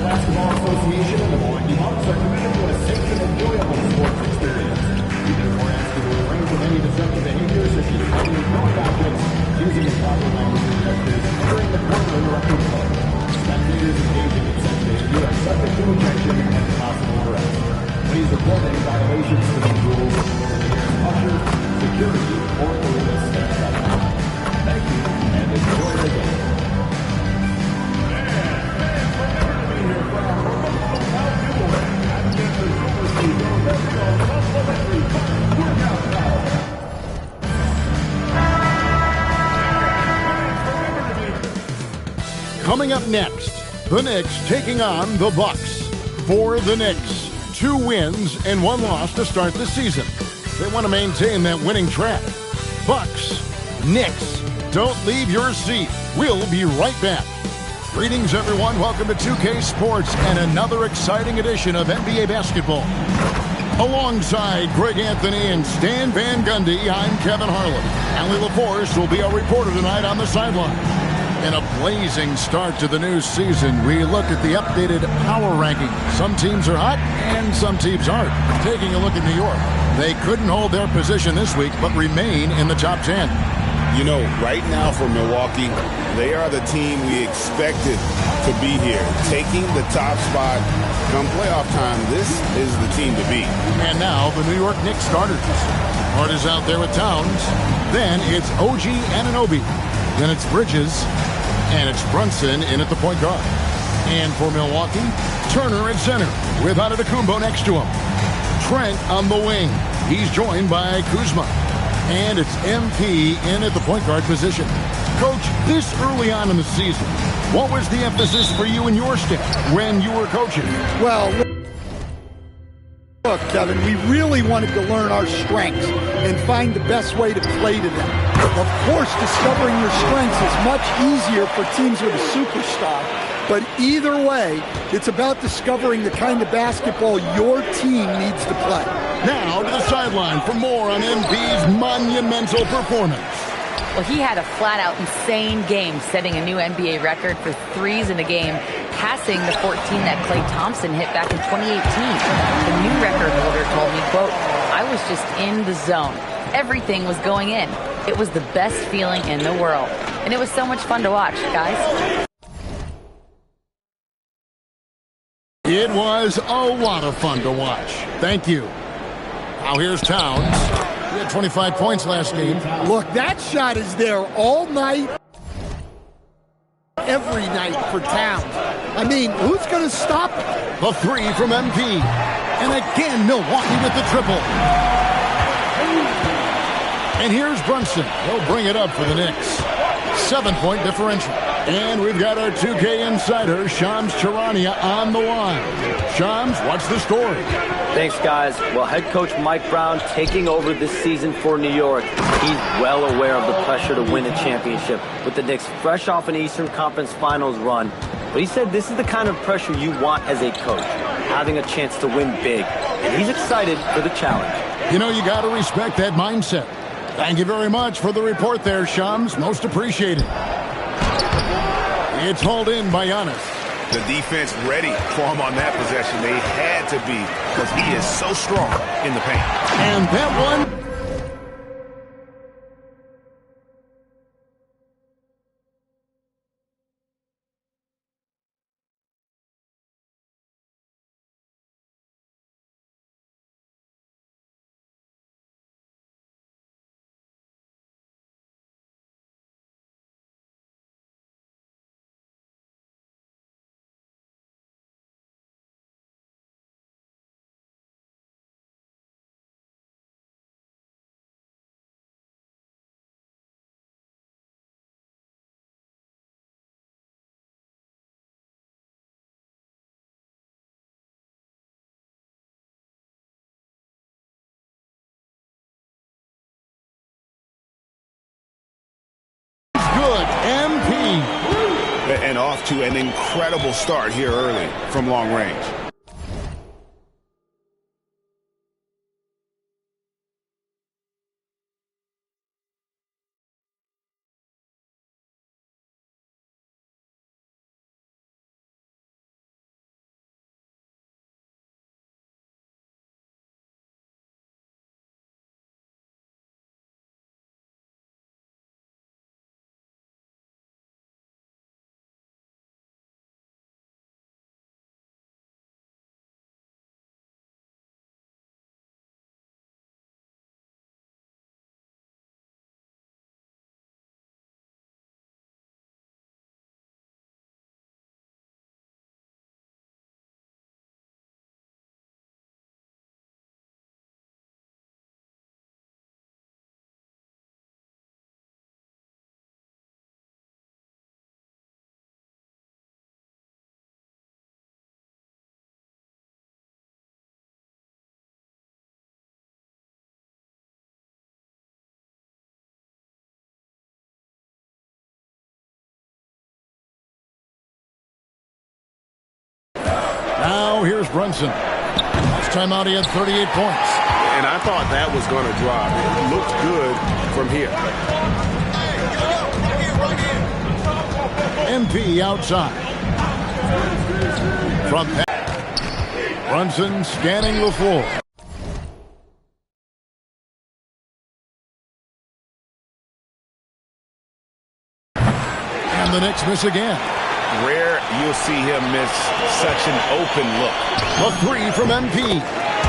Basketball Association and the Milwaukee Bucks are committed to a safe and enjoyable sports experience. We therefore ask you to refrain from any disruptive behavior such as throwing food objects, using improper language such as entering the court or interrupting play. Spectators engaging in such behavior are subject to detention and possible arrest. Please report any violations to these rules to the nearest usher, security, or arena staff. Thank you, and enjoy the game. Coming up next, the Knicks taking on the Bucks. For the Knicks, 2 wins and 1 loss to start the season. They want to maintain that winning track. Bucks, Knicks, don't leave your seat. We'll be right back. Greetings, everyone. Welcome to 2K Sports and another exciting edition of NBA basketball. Alongside Greg Anthony and Stan Van Gundy, I'm Kevin Harlan. Allie LaForce will be our reporter tonight on the sideline. In a blazing start to the new season, we look at the updated power ranking. Some teams are hot and some teams aren't. Taking a look at New York, they couldn't hold their position this week but remain in the top 10. You know, right now for Milwaukee, they are the team we expected to be here. Taking the top spot come playoff time, this is the team to beat. And now the New York Knicks starters. Hart is out there with Towns. Then it's OG Anunoby. Then it's Bridges. And it's Brunson in at the point guard. And for Milwaukee, Turner at center with Antetokounmpo next to him. Trent on the wing. He's joined by Kuzma. And it's MP in at the point guard position. Coach, this early on in the season, what was the emphasis for you and your staff when you were coaching? Well, look, Kevin, we really wanted to learn our strengths and find the best way to play to them. Of course, discovering your strengths is much easier for teams with a superstar. But either way, it's about discovering the kind of basketball your team needs to play. Now to the sideline for more on MP's monumental performance. Well, he had a flat-out insane game, setting a new NBA record for threes in a game, passing the 14 that Klay Thompson hit back in 2018. The new record holder told me, quote, "I was just in the zone. Everything was going in. It was the best feeling in the world. And it was so much fun to watch, guys." It was a lot of fun to watch. Thank you. Now here's Towns. He had 25 points last game. Look, that shot is there all night, every night for Towns. I mean, who's going to stop it? The 3 from MP. And again, Milwaukee with the triple. And here's Brunson. He'll bring it up for the Knicks. 7-point differential. And we've got our 2K insider, Shams Charania, on the line. Shams, what's the story? Thanks, guys. Well, head coach Mike Brown taking over this season for New York. He's well aware of the pressure to win a championship, with the Knicks fresh off an Eastern Conference Finals run. But he said this is the kind of pressure you want as a coach, having a chance to win big. And he's excited for the challenge. You know, you got to respect that mindset. Thank you very much for the report there, Shams. Most appreciated. It's hauled in by Giannis. The defense ready for him on that possession. They had to be, because he is so strong in the paint. And that one good. MP. And off to an incredible start here early from long range. Here's Brunson. Last time out, he had 38 points. And I thought that was going to drop. It looked good from here. MP outside. From Brunson scanning the floor. And the Knicks miss again. Rare you'll see him miss such an open look. A three from MP.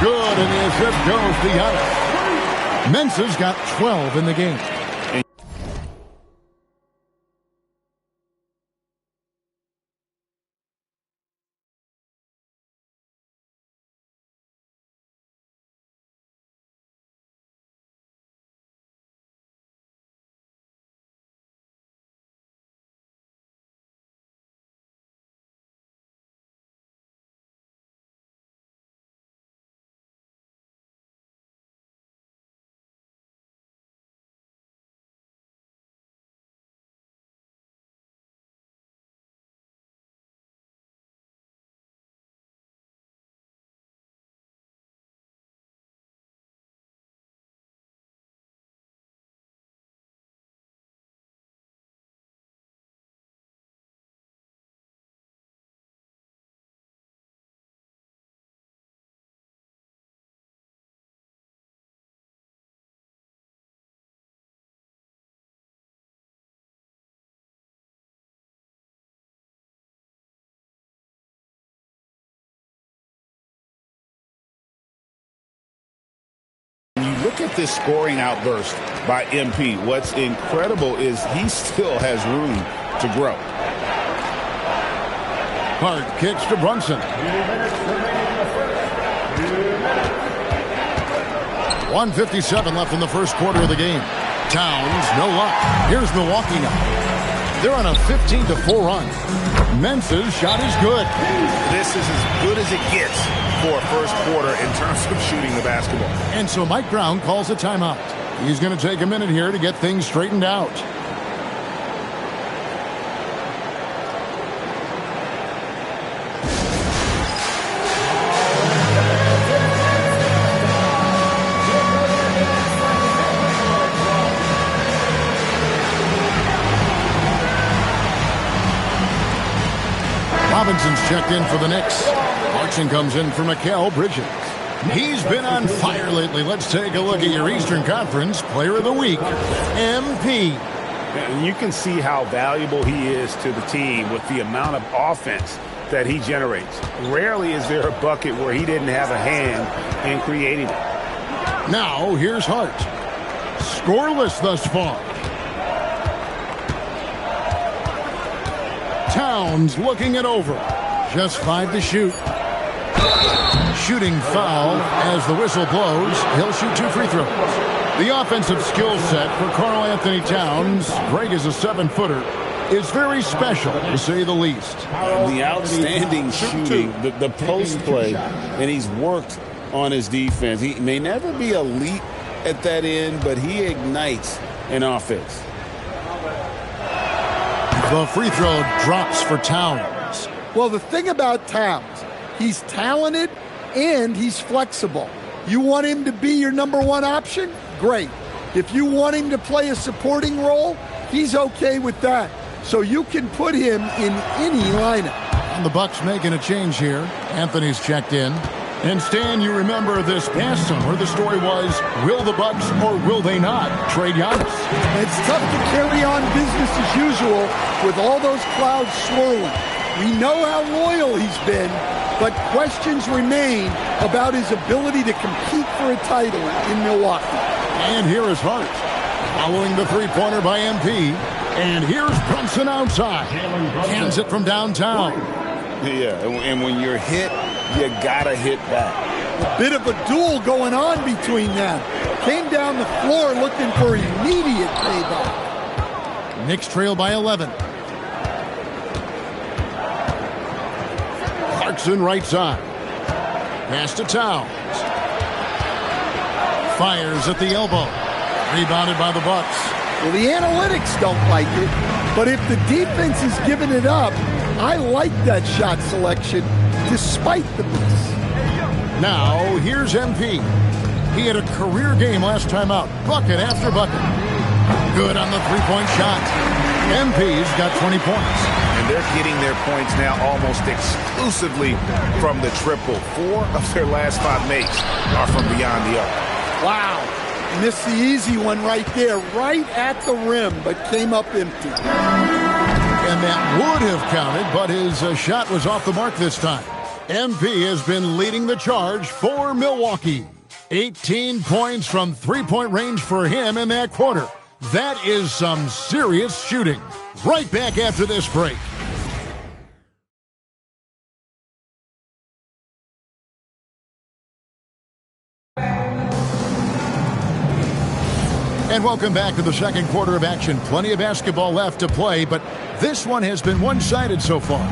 Good, and the assist goes to Giannis. Mensah's got 12 in the game. Look at this scoring outburst by MP. What's incredible is he still has room to grow. Hart kicks to Brunson. 1:57 left in the first quarter of the game. Towns, no luck. Here's Milwaukee now. They're on a 15-4 run. Mensah's shot is good. This is as good as it gets for a first quarter in terms of shooting the basketball. And so Mike Brown calls a timeout. He's going to take a minute here to get things straightened out. Robinson's checked in for the Knicks. Clarkson comes in for Mikal Bridges. He's been on fire lately. Let's take a look at your Eastern Conference Player of the Week, MP. And you can see how valuable he is to the team with the amount of offense that he generates. Rarely is there a bucket where he didn't have a hand in creating it. Now, here's Hart. Scoreless thus far. Towns looking it over. Just 5 to shoot. Shooting foul as the whistle blows. He'll shoot 2 free throws. The offensive skill set for Karl Anthony Towns, Greg is a 7-footer, is very special, to say the least. The outstanding shooting, the post play, and he's worked on his defense. He may never be elite at that end, but he ignites an offense. The free throw drops for Towns. Well, the thing about Towns, he's talented and he's flexible. You want him to be your number one option? Great. If you want him to play a supporting role, he's okay with that. So you can put him in any lineup. And the Bucks making a change here. Anthony's checked in. And Stan, you remember this past summer, the story was, will the Bucks or will they not trade Giannis? It's tough to carry on business as usual with all those clouds swirling. We know how loyal he's been, but questions remain about his ability to compete for a title in Milwaukee. And here is Hart, following the three-pointer by MP. And here's Brunson outside. Hands it from downtown. Yeah, and when you're hit, you gotta hit back. A bit of a duel going on between them. Came down the floor looking for immediate payback. Knicks trail by 11. Clarkson right side. Pass to Towns. Fires at the elbow. Rebounded by the Bucks. Well, the analytics don't like it, but if the defense is giving it up, I like that shot selection despite the miss. Now, here's MP. He had a career game last time out. Bucket after bucket. Good on the three-point shot. MP's got 20 points. And they're getting their points now almost exclusively from the triple. 4 of their last 5 makes are from beyond the arc. Wow. Missed the easy one right there, right at the rim, but came up empty. And that would have counted, but his shot was off the mark this time. MP has been leading the charge for Milwaukee. 18 points from three-point range for him in that quarter. That is some serious shooting. Right back after this break. And welcome back to the second quarter of action. Plenty of basketball left to play, but this one has been one-sided so far.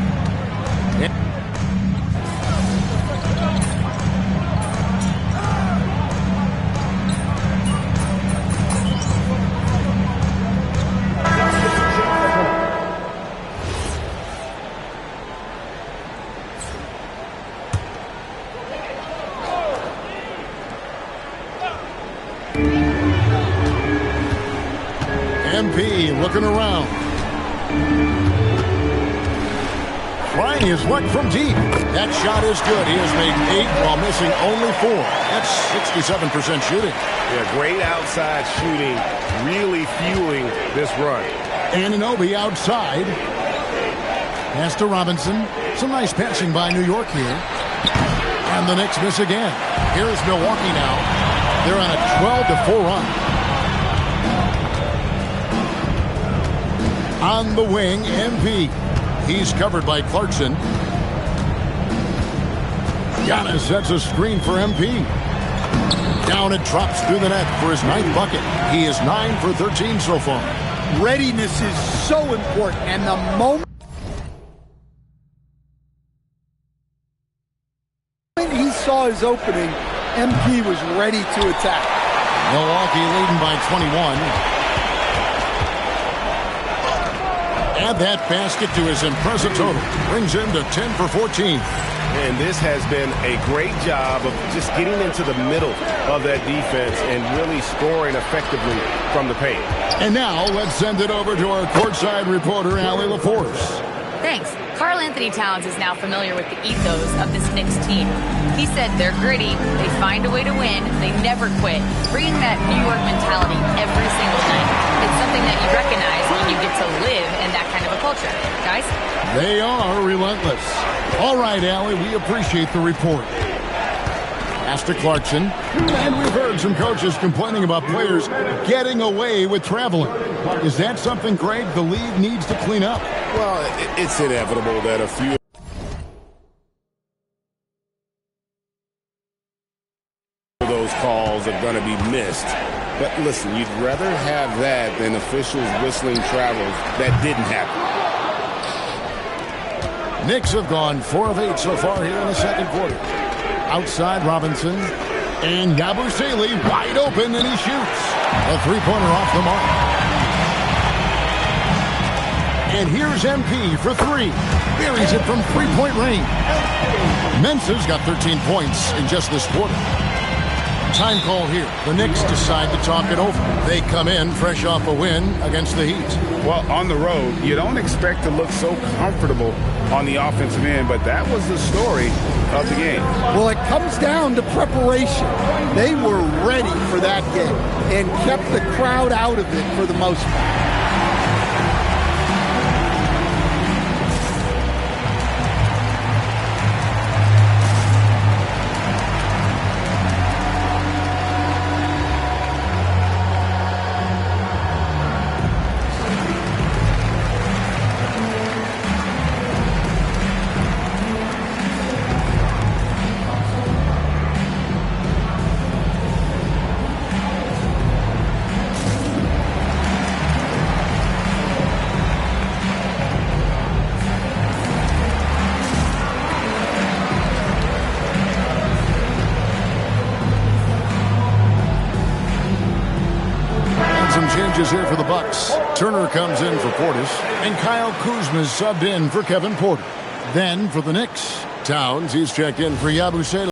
MP looking around. Trying his luck from deep. That shot is good. He has made 8 while missing only 4. That's 67% shooting. Yeah, great outside shooting, really fueling this run. Anunoby outside. Pass to Robinson. Some nice passing by New York here. And the Knicks miss again. Here's Milwaukee now. They're on a 12-4 run. On the wing, MP. He's covered by Clarkson. Giannis sets a screen for MP. Down it drops through the net for his 9th bucket. He is 9 for 13 so far. Readiness is so important, and the moment he saw his opening, MP was ready to attack. Milwaukee leading by 21. Add that basket to his impressive total. Brings him to 10 for 14. And this has been a great job of just getting into the middle of that defense and really scoring effectively from the paint. And now let's send it over to our courtside reporter, Allie LaForce. Thanks. Karl Anthony Towns is now familiar with the ethos of this Knicks team. He said they're gritty, they find a way to win, they never quit, bringing that New York mentality every single night. It's something that you recognize when you get to live in that kind of a culture. Guys? They are relentless. All right, Allie, we appreciate the report. Pass to Clarkson. And we've heard some coaches complaining about players getting away with traveling. Is that something, Greg, the league needs to clean up? Well, it's inevitable that a few of those calls are going to be missed. But listen, you'd rather have that than officials whistling travels that didn't happen. Knicks have gone 4 of 8 so far here in the second quarter. Outside Robinson. And Yabusele wide open, and he shoots. A three-pointer off the mark. And here's MP for 3. Buries it from three-point range. Mensah's got 13 points in just this quarter. Time call here. The Knicks decide to talk it over. They come in fresh off a win against the Heat. Well, on the road, you don't expect to look so comfortable on the offensive end, but that was the story of the game. Well, it comes down to preparation. They were ready for that game and kept the crowd out of it for the most part. Changes here for the Bucks. Turner comes in for Portis, and Kyle Kuzma's subbed in for Kevin Porter. Then for the Knicks, Towns, he's checked in for Yabusele.